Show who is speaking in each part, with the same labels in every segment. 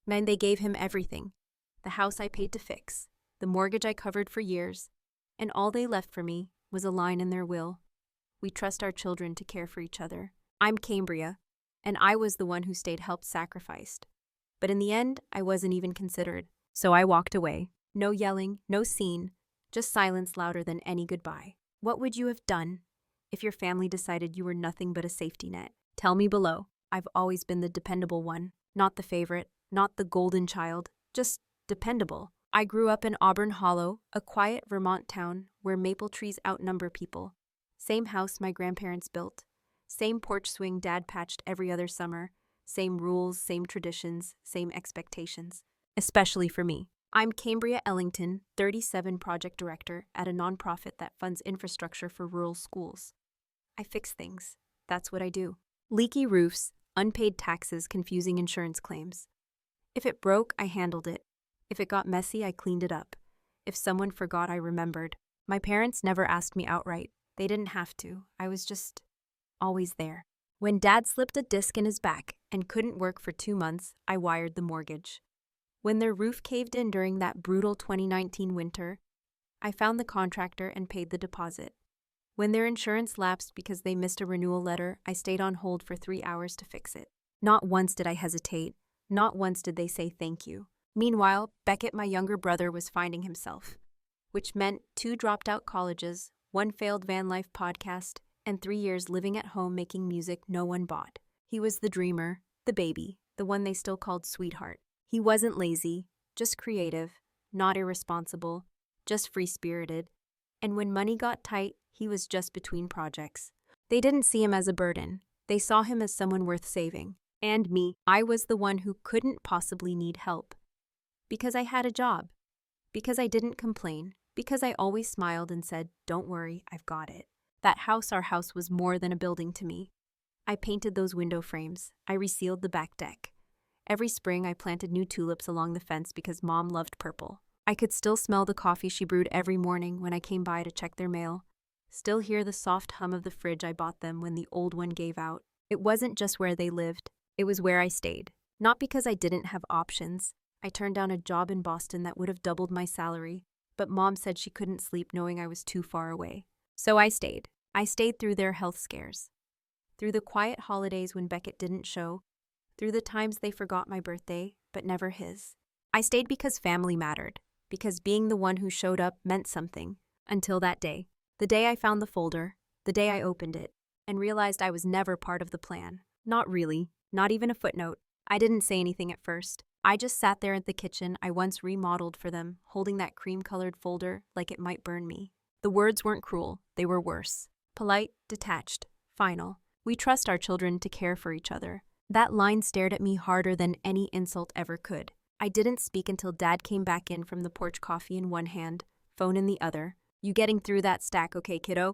Speaker 1: And they gave him everything. The house I paid to fix, the mortgage I covered for years, and all they left for me was a line in their will. We trust our children to care for each other. I'm Cambria, and I was the one who stayed helped sacrificed. But in the end, I wasn't even considered. So I walked away. No yelling, no scene, just silence louder than any goodbye. What would you have done if your family decided you were nothing but a safety net? Tell me below. I've always been the dependable one, not the favorite, not the golden child, just dependable. I grew up in Auburn Hollow, a quiet Vermont town where maple trees outnumber people. Same house my grandparents built. Same porch swing Dad patched every other summer. Same rules, same traditions, same expectations. Especially for me. I'm Cambria Ellington, 37 project director at a nonprofit that funds infrastructure for rural schools. I fix things. That's what I do. Leaky roofs, unpaid taxes, confusing insurance claims. If it broke, I handled it. If it got messy, I cleaned it up. If someone forgot, I remembered. My parents never asked me outright. They didn't have to. I was just always there. When Dad slipped a disc in his back and couldn't work for 2 months, I wired the mortgage. When their roof caved in during that brutal 2019 winter, I found the contractor and paid the deposit. When their insurance lapsed because they missed a renewal letter, I stayed on hold for 3 hours to fix it. Not once did I hesitate. Not once did they say thank you. Meanwhile, Beckett, my younger brother, was finding himself, which meant 2 dropped-out colleges, 1 failed van life podcast, and 3 years living at home making music no one bought. He was the dreamer, the baby, the one they still called sweetheart. He wasn't lazy, just creative, not irresponsible, just free-spirited. And when money got tight, he was just between projects. They didn't see him as a burden. They saw him as someone worth saving. And me, I was the one who couldn't possibly need help. Because I had a job. Because I didn't complain. Because I always smiled and said, "Don't worry, I've got it." That house, our house, was more than a building to me. I painted those window frames. I resealed the back deck. Every spring, I planted new tulips along the fence because Mom loved purple. I could still smell the coffee she brewed every morning when I came by to check their mail. Still hear the soft hum of the fridge I bought them when the old one gave out. It wasn't just where they lived. It was where I stayed. Not because I didn't have options. I turned down a job in Boston that would have doubled my salary, but Mom said she couldn't sleep knowing I was too far away. So I stayed. I stayed through their health scares. Through the quiet holidays when Beckett didn't show. Through the times they forgot my birthday, but never his. I stayed because family mattered. Because being the one who showed up meant something. Until that day. The day I found the folder. The day I opened it. And realized I was never part of the plan. Not really. Not even a footnote. I didn't say anything at first. I just sat there at the kitchen I once remodeled for them, holding that cream-colored folder like it might burn me. The words weren't cruel. They were worse. Polite, detached, final. We trust our children to care for each other. That line stared at me harder than any insult ever could. I didn't speak until Dad came back in from the porch, coffee in one hand, phone in the other. "You getting through that stack okay, kiddo?"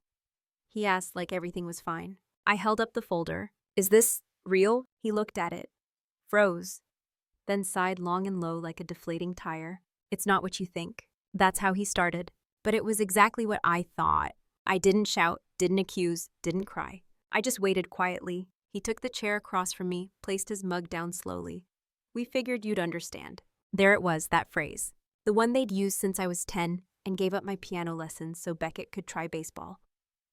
Speaker 1: He asked like everything was fine. I held up the folder. "Is this real?" He looked at it, froze, then sighed long and low like a deflating tire. "It's not what you think." That's how he started. But it was exactly what I thought. I didn't shout, didn't accuse, didn't cry. I just waited quietly. He took the chair across from me, placed his mug down slowly. "We figured you'd understand." There it was, that phrase. The one they'd used since I was 10 and gave up my piano lessons so Beckett could try baseball.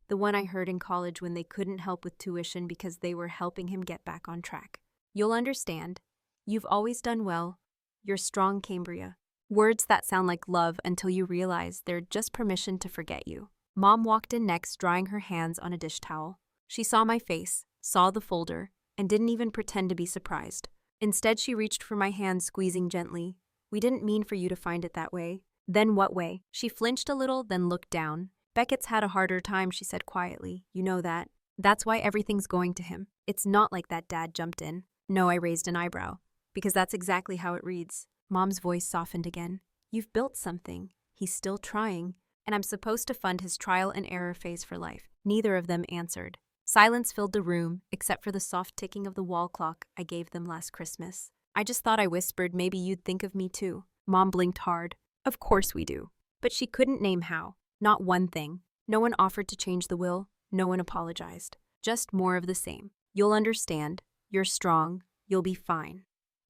Speaker 1: The one I heard in college when they couldn't help with tuition because they were helping him get back on track. "You'll understand. You've always done well. You're strong, Cambria." Words that sound like love until you realize they're just permission to forget you. Mom walked in next, drying her hands on a dish towel. She saw my face, saw the folder, and didn't even pretend to be surprised. Instead, she reached for my hand, squeezing gently. "We didn't mean for you to find it that way." "Then what way?" She flinched a little, then looked down. "Beckett's had a harder time," she said quietly. "You know that. That's why everything's going to him." "It's not like that," Dad jumped in. "No," I raised an eyebrow. "Because that's exactly how it reads." Mom's voice softened again. "You've built something. He's still trying. And I'm supposed to fund his trial and error phase for life." Neither of them answered. Silence filled the room, except for the soft ticking of the wall clock I gave them last Christmas. "I just thought," I whispered, "maybe you'd think of me too." Mom blinked hard. "Of course we do." But she couldn't name how. Not one thing. No one offered to change the will. No one apologized. Just more of the same. "You'll understand. You're strong. You'll be fine."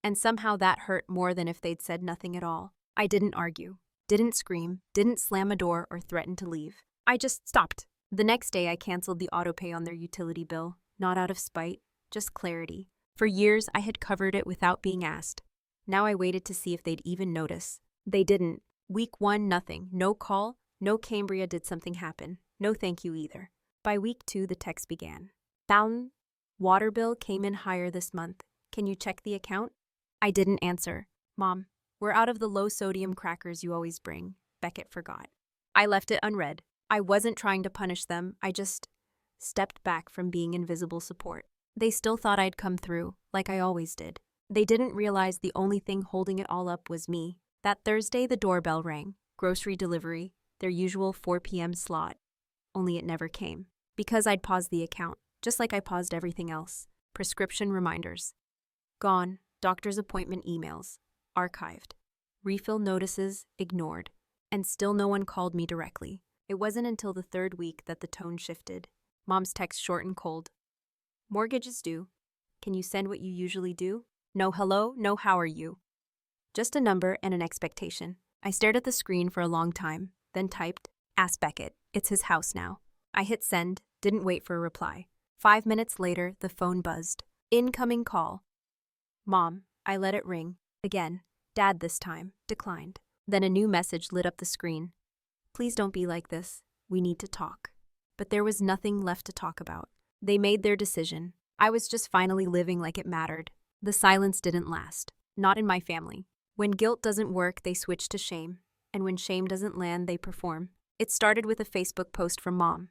Speaker 1: And somehow that hurt more than if they'd said nothing at all. I didn't argue, didn't scream, didn't slam a door or threaten to leave. I just stopped. The next day I canceled the autopay on their utility bill, not out of spite, just clarity. For years I had covered it without being asked. Now I waited to see if they'd even notice. They didn't. Week 1, nothing. No call, no Cambria did something happen. No thank you either. By week 2, the text began. Down. Water bill came in higher this month. Can you check the account? I didn't answer. Mom, we're out of the low-sodium crackers you always bring. Beckett forgot. I left it unread. I wasn't trying to punish them. I just stepped back from being invisible support. They still thought I'd come through, like I always did. They didn't realize the only thing holding it all up was me. That Thursday, the doorbell rang. Grocery delivery, their usual 4 p.m. slot. Only it never came. Because I'd paused the account, just like I paused everything else. Prescription reminders. Gone. Doctor's appointment emails. Archived. Refill notices ignored. And still no one called me directly. It wasn't until the 3rd week that the tone shifted. Mom's text short and cold. Mortgage is due. Can you send what you usually do? No hello, no how are you. Just a number and an expectation. I stared at the screen for a long time, then typed, Ask Beckett. It's his house now. I hit send, didn't wait for a reply. 5 minutes later, the phone buzzed. Incoming call. Mom, I let it ring. Again. Dad this time. Declined. Then a new message lit up the screen. Please don't be like this. We need to talk. But there was nothing left to talk about. They made their decision. I was just finally living like it mattered. The silence didn't last. Not in my family. When guilt doesn't work, they switch to shame. And when shame doesn't land, they perform. It started with a Facebook post from Mom.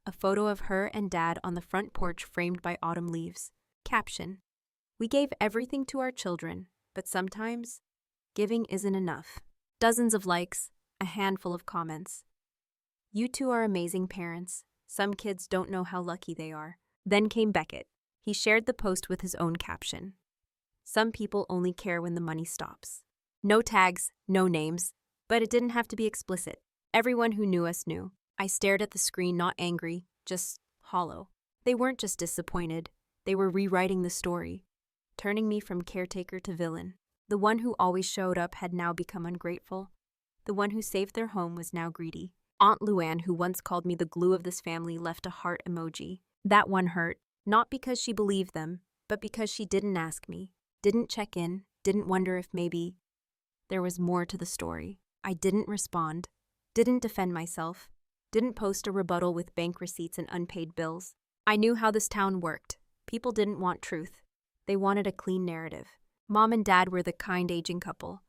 Speaker 1: A photo of her and Dad on the front porch framed by autumn leaves. Caption. We gave everything to our children, but sometimes giving isn't enough. Dozens of likes, a handful of comments. You two are amazing parents. Some kids don't know how lucky they are. Then came Beckett. He shared the post with his own caption. Some people only care when the money stops. No tags, no names, but it didn't have to be explicit. Everyone who knew us knew. I stared at the screen, not angry, just hollow. They weren't just disappointed. They were rewriting the story, turning me from caretaker to villain. The one who always showed up had now become ungrateful. The one who saved their home was now greedy. Aunt Luann, who once called me the glue of this family, left a heart emoji. That one hurt, not because she believed them, but because she didn't ask me, didn't check in, didn't wonder if maybe there was more to the story. I didn't respond, didn't defend myself, didn't post a rebuttal with bank receipts and unpaid bills. I knew how this town worked. People didn't want truth. They wanted a clean narrative. Mom and Dad were the kind aging couple.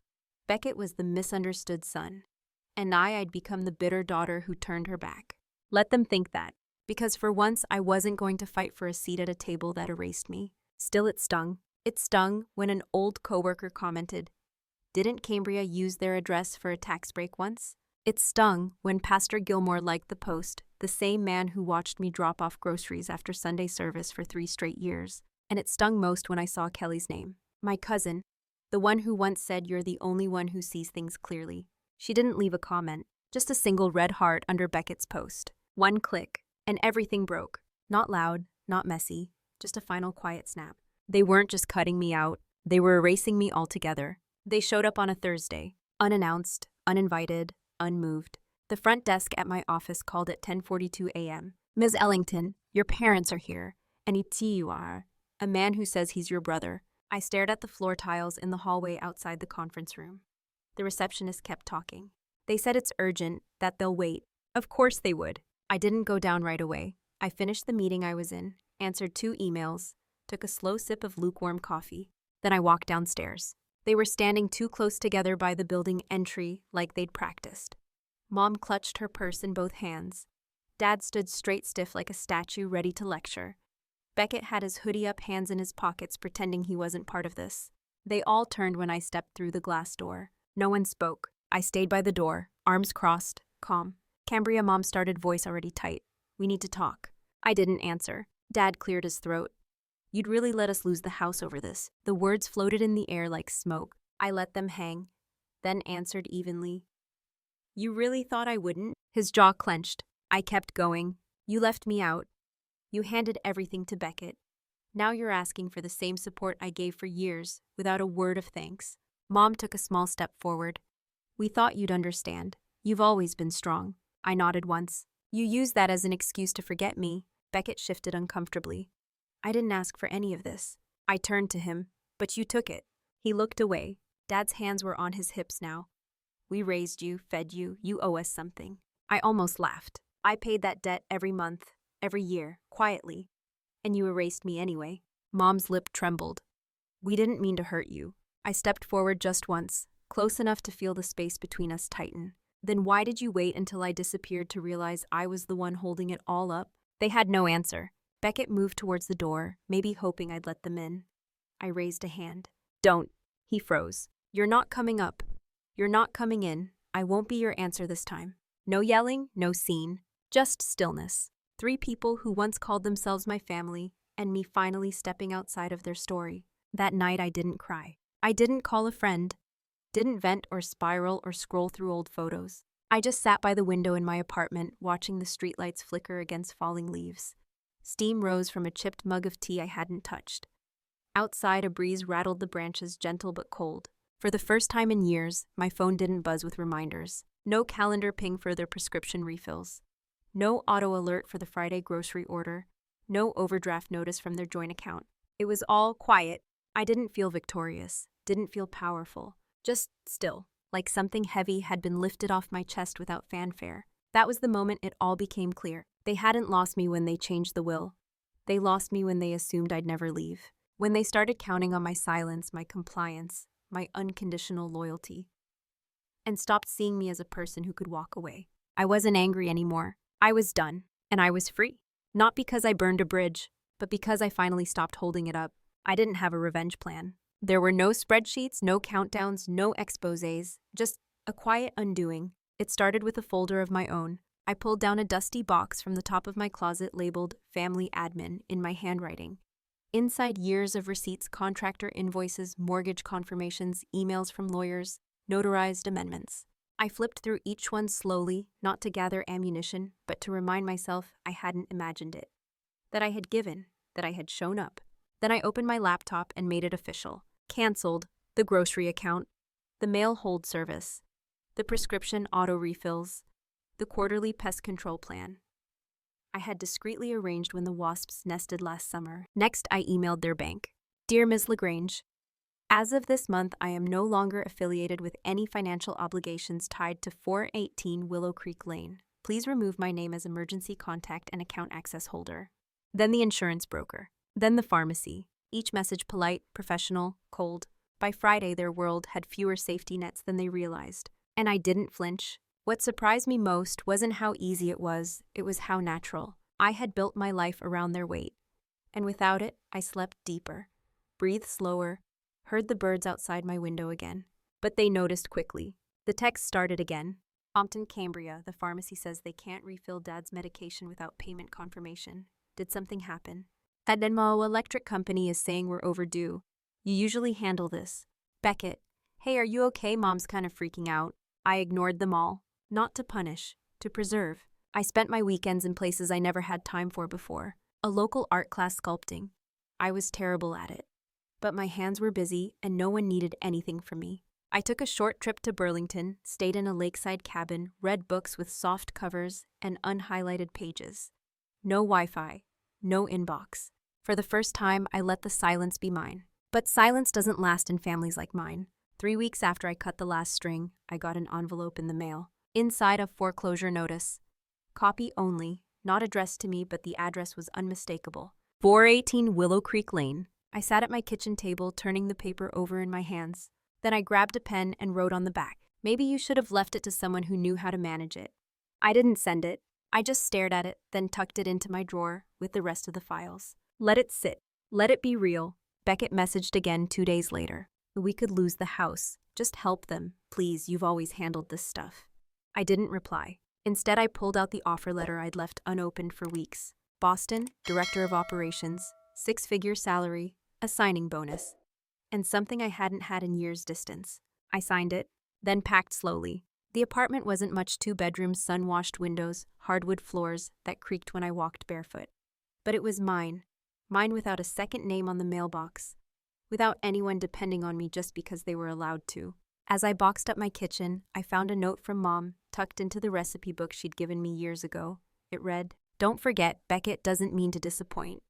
Speaker 1: Beckett was the misunderstood son. And I'd become the bitter daughter who turned her back. Let them think that, because for once I wasn't going to fight for a seat at a table that erased me. Still, it stung. It stung when an old coworker commented, "Didn't Cambria use their address for a tax break once?" It stung when Pastor Gilmore liked the post, the same man who watched me drop off groceries after Sunday service for 3 straight years. And it stung most when I saw Kelly's name. My cousin, the one who once said you're the only one who sees things clearly. She didn't leave a comment, just a single red heart under Beckett's post. One click, and everything broke. Not loud, not messy, just a final quiet snap. They weren't just cutting me out, they were erasing me altogether. They showed up on a Thursday, unannounced, uninvited, unmoved. The front desk at my office called at 10:42 a.m. Ms. Ellington, your parents are here, and it's you are. A man who says he's your brother. I stared at the floor tiles in the hallway outside the conference room. The receptionist kept talking. They said it's urgent, that they'll wait. Of course they would. I didn't go down right away. I finished the meeting I was in, answered 2 emails, took a slow sip of lukewarm coffee. Then I walked downstairs. They were standing too close together by the building entry like they'd practiced. Mom clutched her purse in both hands. Dad stood straight stiff like a statue ready to lecture. Beckett had his hoodie up, hands in his pockets, pretending he wasn't part of this. They all turned when I stepped through the glass door. No one spoke. I stayed by the door, arms crossed, calm. Cambria, Mom started, voice already tight. We need to talk. I didn't answer. Dad cleared his throat. You'd really let us lose the house over this. The words floated in the air like smoke. I let them hang, then answered evenly. You really thought I wouldn't? His jaw clenched. I kept going. You left me out. You handed everything to Beckett. Now you're asking for the same support I gave for years, without a word of thanks. Mom took a small step forward. We thought you'd understand. You've always been strong. I nodded once. You used that as an excuse to forget me. Beckett shifted uncomfortably. I didn't ask for any of this. I turned to him. But you took it. He looked away. Dad's hands were on his hips now. We raised you, fed you. You owe us something. I almost laughed. I paid that debt every month, every year, quietly. And you erased me anyway. Mom's lip trembled. We didn't mean to hurt you. I stepped forward just once, close enough to feel the space between us tighten. Then why did you wait until I disappeared to realize I was the one holding it all up? They had no answer. Beckett moved towards the door, maybe hoping I'd let them in. I raised a hand. Don't. He froze. You're not coming up. You're not coming in. I won't be your answer this time. No yelling, no scene. Just stillness. 3 people who once called themselves my family, and me finally stepping outside of their story. That night I didn't cry. I didn't call a friend. Didn't vent or spiral or scroll through old photos. I just sat by the window in my apartment, watching the streetlights flicker against falling leaves. Steam rose from a chipped mug of tea I hadn't touched. Outside, a breeze rattled the branches, gentle but cold. For the first time in years, my phone didn't buzz with reminders. No calendar ping for their prescription refills. No auto alert for the Friday grocery order. No overdraft notice from their joint account. It was all quiet. I didn't feel victorious. Didn't feel powerful. Just still, like something heavy had been lifted off my chest without fanfare. That was the moment it all became clear. They hadn't lost me when they changed the will. They lost me when they assumed I'd never leave. When they started counting on my silence, my compliance, my unconditional loyalty, and stopped seeing me as a person who could walk away. I wasn't angry anymore. I was done, and I was free. Not because I burned a bridge, but because I finally stopped holding it up. I didn't have a revenge plan. There were no spreadsheets, no countdowns, no exposés, just a quiet undoing. It started with a folder of my own. I pulled down a dusty box from the top of my closet labeled Family Admin in my handwriting. Inside, years of receipts, contractor invoices, mortgage confirmations, emails from lawyers, notarized amendments. I flipped through each one slowly, not to gather ammunition, but to remind myself I hadn't imagined it. That I had given, that I had shown up. Then I opened my laptop and made it official. Cancelled the grocery account, the mail hold service, the prescription auto refills, the quarterly pest control plan. I had discreetly arranged when the wasps nested last summer. Next, I emailed their bank. Dear Ms. LaGrange, as of this month, I am no longer affiliated with any financial obligations tied to 418 Willow Creek Lane. Please remove my name as emergency contact and account access holder. Then the insurance broker. Then the pharmacy. Each message polite, professional, cold. By Friday, their world had fewer safety nets than they realized. And I didn't flinch. What surprised me most wasn't how easy it was how natural. I had built my life around their weight. And without it, I slept deeper, breathed slower, heard the birds outside my window again. But they noticed quickly. The text started again. Cambria, the pharmacy says they can't refill Dad's medication without payment confirmation. Did something happen? Addenmo Electric Company is saying we're overdue. You usually handle this. Beckett. Hey, are you okay? Mom's kind of freaking out. I ignored them all. Not to punish, to preserve. I spent my weekends in places I never had time for before. A local art class sculpting. I was terrible at it. But my hands were busy and no one needed anything from me. I took a short trip to Burlington, stayed in a lakeside cabin, read books with soft covers and unhighlighted pages. No Wi-Fi, no inbox. For the first time, I let the silence be mine. But silence doesn't last in families like mine. 3 weeks after I cut the last string, I got an envelope in the mail. Inside, a foreclosure notice. Copy only, not addressed to me, but the address was unmistakable. 418 Willow Creek Lane. I sat at my kitchen table, turning the paper over in my hands. Then I grabbed a pen and wrote on the back. Maybe you should have left it to someone who knew how to manage it. I didn't send it. I just stared at it, then tucked it into my drawer with the rest of the files. Let it sit. Let it be real. Beckett messaged again 2 days later. We could lose the house. Just help them. Please, you've always handled this stuff. I didn't reply. Instead, I pulled out the offer letter I'd left unopened for weeks. Boston, Director of Operations, 6-figure salary, a signing bonus, and something I hadn't had in years' distance. I signed it, then packed slowly. The apartment wasn't much. 2 bedrooms, sun-washed windows, hardwood floors that creaked when I walked barefoot. But it was mine. mine without a second name on the mailbox, without anyone depending on me just because they were allowed to. As I boxed up my kitchen, I found a note from Mom tucked into the recipe book she'd given me years ago. It read, "Don't forget, Beckett doesn't mean to disappoint.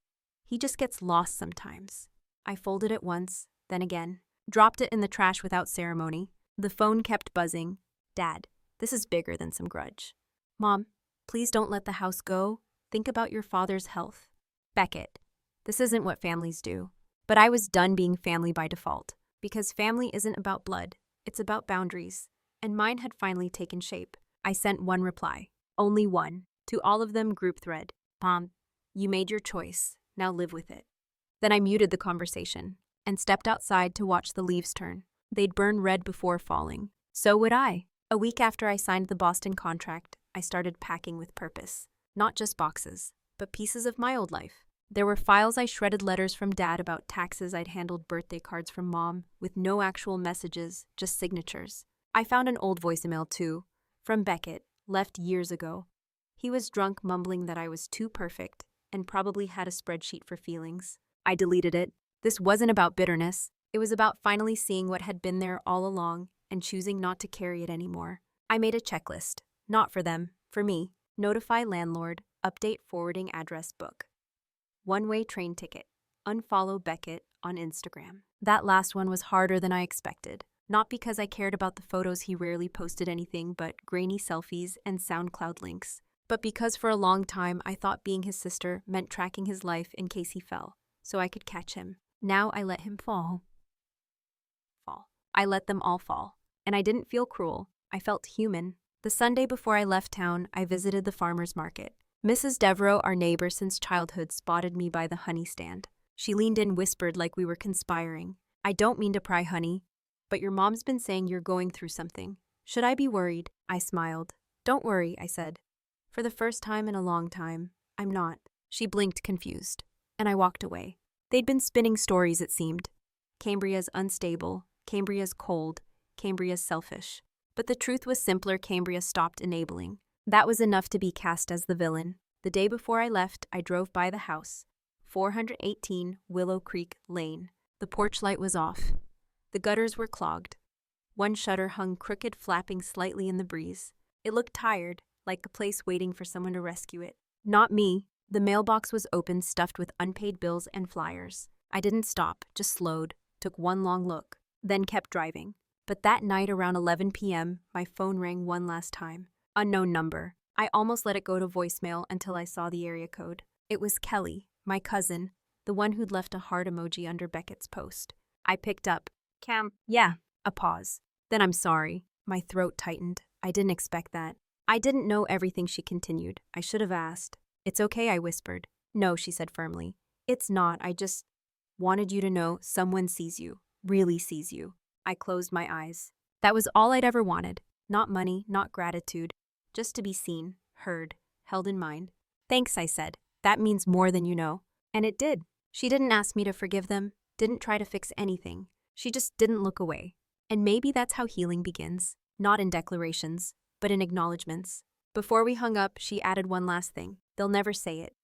Speaker 1: He just gets lost sometimes." I folded it once, then again, dropped it in the trash without ceremony. The phone kept buzzing. "Dad, this is bigger than some grudge." "Mom, please don't let the house go. Think about your father's health." Beckett, this isn't what families do. But I was done being family by default, because family isn't about blood, it's about boundaries, and mine had finally taken shape. I sent one reply, only one, to all of them group thread. "Mom, you made your choice, now live with it." Then I muted the conversation and stepped outside to watch the leaves turn. They'd burn red before falling. So would I. A week after I signed the Boston contract, I started packing with purpose. Not just boxes, but pieces of my old life. There were files I shredded, letters from Dad about taxes I'd handled, birthday cards from Mom, with no actual messages, just signatures. I found an old voicemail too, from Beckett, left years ago. He was drunk, mumbling that I was too perfect, and probably had a spreadsheet for feelings. I deleted it. This wasn't about bitterness. It was about finally seeing what had been there all along and choosing not to carry it anymore. I made a checklist. Not for them, for me. Notify landlord, update forwarding address book. One-way train ticket. Unfollow Beckett on Instagram. That last one was harder than I expected. Not because I cared about the photos, he rarely posted anything but grainy selfies and SoundCloud links, but because for a long time I thought being his sister meant tracking his life in case he fell, so I could catch him. Now I let him fall. I let them all fall. And I didn't feel cruel. I felt human. The Sunday before I left town, I visited the farmer's market. Mrs. Devereaux, our neighbor since childhood, spotted me by the honey stand. She leaned in, whispered like we were conspiring. "I don't mean to pry, honey, but your mom's been saying you're going through something. Should I be worried?" I smiled. "Don't worry," I said. "For the first time in a long time, I'm not." She blinked, confused, and I walked away. They'd been spinning stories, it seemed. Cambria's unstable, Cambria's cold, Cambria's selfish. But the truth was simpler. Cambria stopped enabling. That was enough to be cast as the villain. The day before I left, I drove by the house, 418 Willow Creek Lane. The porch light was off. The gutters were clogged. One shutter hung crooked, flapping slightly in the breeze. It looked tired, like a place waiting for someone to rescue it. Not me. The mailbox was open, stuffed with unpaid bills and flyers. I didn't stop, just slowed, took one long look, then kept driving. But that night around 11 p.m., my phone rang one last time. Unknown number. I almost let it go to voicemail until I saw the area code. It was Kelly, my cousin, the one who'd left a heart emoji under Beckett's post. I picked up. "Cam, yeah." A pause. Then, "I'm sorry." My throat tightened. I didn't expect that. "I didn't know everything," she continued. "I should have asked." "It's okay," I whispered. "No," she said firmly. "It's not. I just wanted you to know someone sees you, really sees you." I closed my eyes. That was all I'd ever wanted. Not money, not gratitude. Just to be seen, heard, held in mind. "Thanks," I said. "That means more than you know." And it did. She didn't ask me to forgive them, didn't try to fix anything. She just didn't look away. And maybe that's how healing begins. Not in declarations, but in acknowledgements. Before we hung up, she added one last thing. "They'll never say it,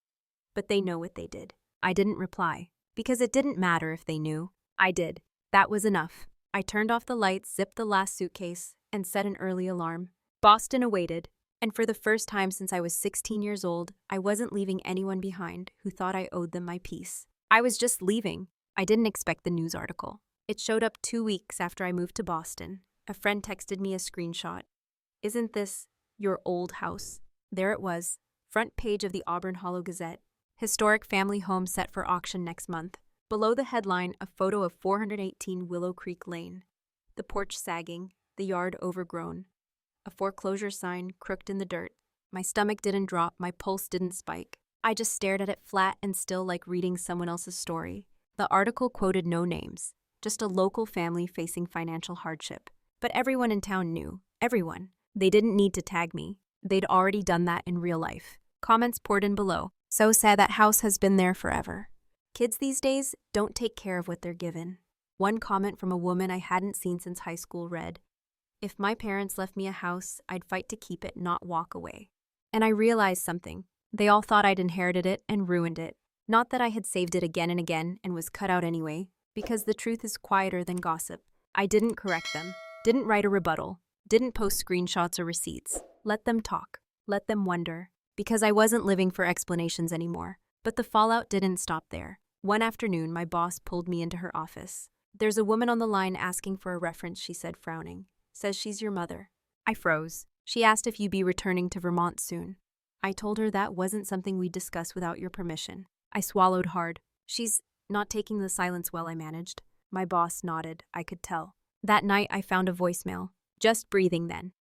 Speaker 1: but they know what they did." I didn't reply, because it didn't matter if they knew. I did. That was enough. I turned off the lights, zipped the last suitcase, and set an early alarm. Boston awaited, and for the first time since I was 16 years old, I wasn't leaving anyone behind who thought I owed them my peace. I was just leaving. I didn't expect the news article. It showed up 2 weeks after I moved to Boston. A friend texted me a screenshot. "Isn't this your old house?" There it was, front page of the Auburn Hollow Gazette. Historic family home set for auction next month. Below the headline, a photo of 418 Willow Creek Lane. The porch sagging, the yard overgrown. A foreclosure sign crooked in the dirt. My stomach didn't drop, my pulse didn't spike. I just stared at it, flat and still, like reading someone else's story. The article quoted no names, just a local family facing financial hardship. But everyone in town knew. Everyone. They didn't need to tag me. They'd already done that in real life. Comments poured in below. "So sad, that house has been there forever." Kids these days don't take care of what they're given. One comment from a woman I hadn't seen since high school read, "If my parents left me a house, I'd fight to keep it, not walk away." And I realized something. They all thought I'd inherited it and ruined it. Not that I had saved it again and again and was cut out anyway, because the truth is quieter than gossip. I didn't correct them, didn't write a rebuttal, didn't post screenshots or receipts. Let them talk, let them wonder, because I wasn't living for explanations anymore. But the fallout didn't stop there. One afternoon, my boss pulled me into her office. "There's a woman on the line asking for a reference," she said, frowning. "Says she's your mother." I froze. She asked if you'd be returning to Vermont soon. I told her that wasn't something we'd discuss without your permission. I swallowed hard. "She's not taking the silence well," I managed. My boss nodded, I could tell. That night, I found a voicemail. Just breathing then.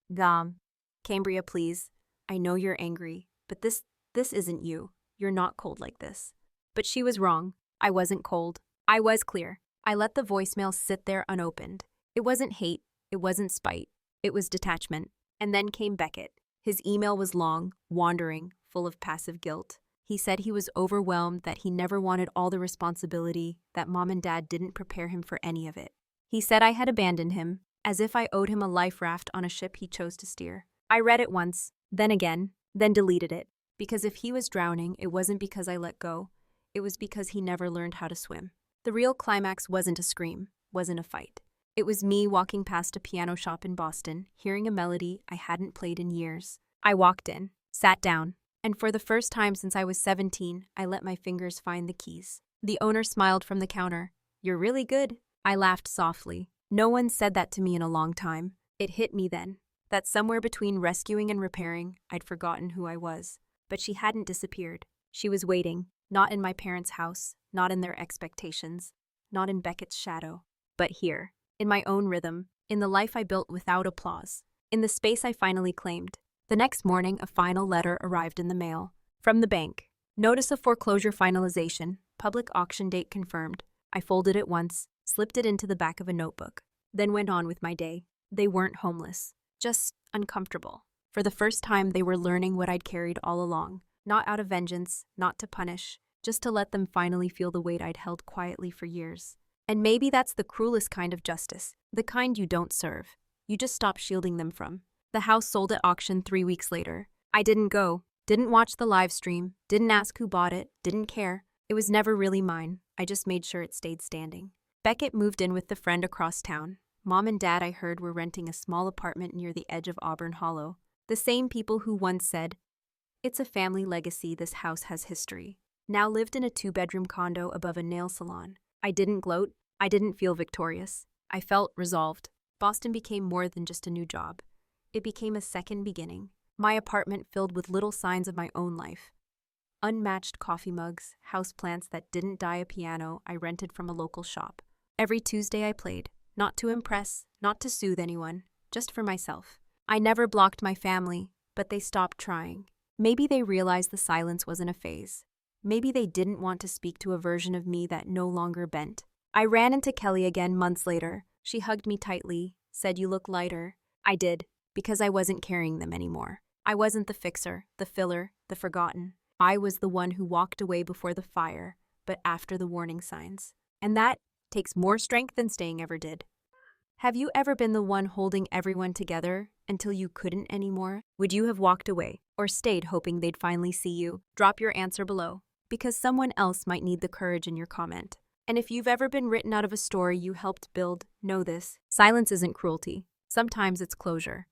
Speaker 1: Cambria, please. I know you're angry, but this isn't you. You're not cold like this." But she was wrong. I wasn't cold. I was clear. I let the voicemail sit there unopened. It wasn't hate. It wasn't spite. It was detachment. And then came Beckett. His email was long, wandering, full of passive guilt. He said he was overwhelmed, that he never wanted all the responsibility, that Mom and Dad didn't prepare him for any of it. He said I had abandoned him, as if I owed him a life raft on a ship he chose to steer. I read it once, then again, then deleted it. Because if he was drowning, it wasn't because I let go. It was because he never learned how to swim. The real climax wasn't a scream, wasn't a fight. It was me walking past a piano shop in Boston, hearing a melody I hadn't played in years. I walked in, sat down, and for the first time since I was 17, I let my fingers find the keys. The owner smiled from the counter. "You're really good." I laughed softly. No one said that to me in a long time. It hit me then, that somewhere between rescuing and repairing, I'd forgotten who I was. But she hadn't disappeared. She was waiting, not in my parents' house, not in their expectations, not in Beckett's shadow, but here, in my own rhythm, in the life I built without applause, in the space I finally claimed. The next morning, a final letter arrived in the mail. From the bank. Notice of foreclosure finalization, public auction date confirmed. I folded it once, slipped it into the back of a notebook, then went on with my day. They weren't homeless, just uncomfortable. For the first time, they were learning what I'd carried all along. Not out of vengeance, not to punish, just to let them finally feel the weight I'd held quietly for years. And maybe that's the cruelest kind of justice, the kind you don't serve. You just stop shielding them from. The house sold at auction 3 weeks later. I didn't go, didn't watch the live stream, didn't ask who bought it, didn't care. It was never really mine. I just made sure it stayed standing. Beckett moved in with the friend across town. Mom and Dad, I heard, were renting a small apartment near the edge of Auburn Hollow. The same people who once said, "It's a family legacy, this house has history," now lived in a 2-bedroom condo above a nail salon. I didn't gloat. I didn't feel victorious. I felt resolved. Boston became more than just a new job. It became a second beginning. My apartment filled with little signs of my own life. Unmatched coffee mugs, houseplants that didn't die, a piano I rented from a local shop. Every Tuesday I played, not to impress, not to soothe anyone, just for myself. I never blocked my family, but they stopped trying. Maybe they realized the silence wasn't a phase. Maybe they didn't want to speak to a version of me that no longer bent. I ran into Kelly again months later. She hugged me tightly, said, "You look lighter." I did, because I wasn't carrying them anymore. I wasn't the fixer, the filler, the forgotten. I was the one who walked away before the fire, but after the warning signs. And that takes more strength than staying ever did. Have you ever been the one holding everyone together until you couldn't anymore? Would you have walked away or stayed hoping they'd finally see you? Drop your answer below, because someone else might need the courage in your comment. And if you've ever been written out of a story you helped build, know this: silence isn't cruelty. Sometimes it's closure.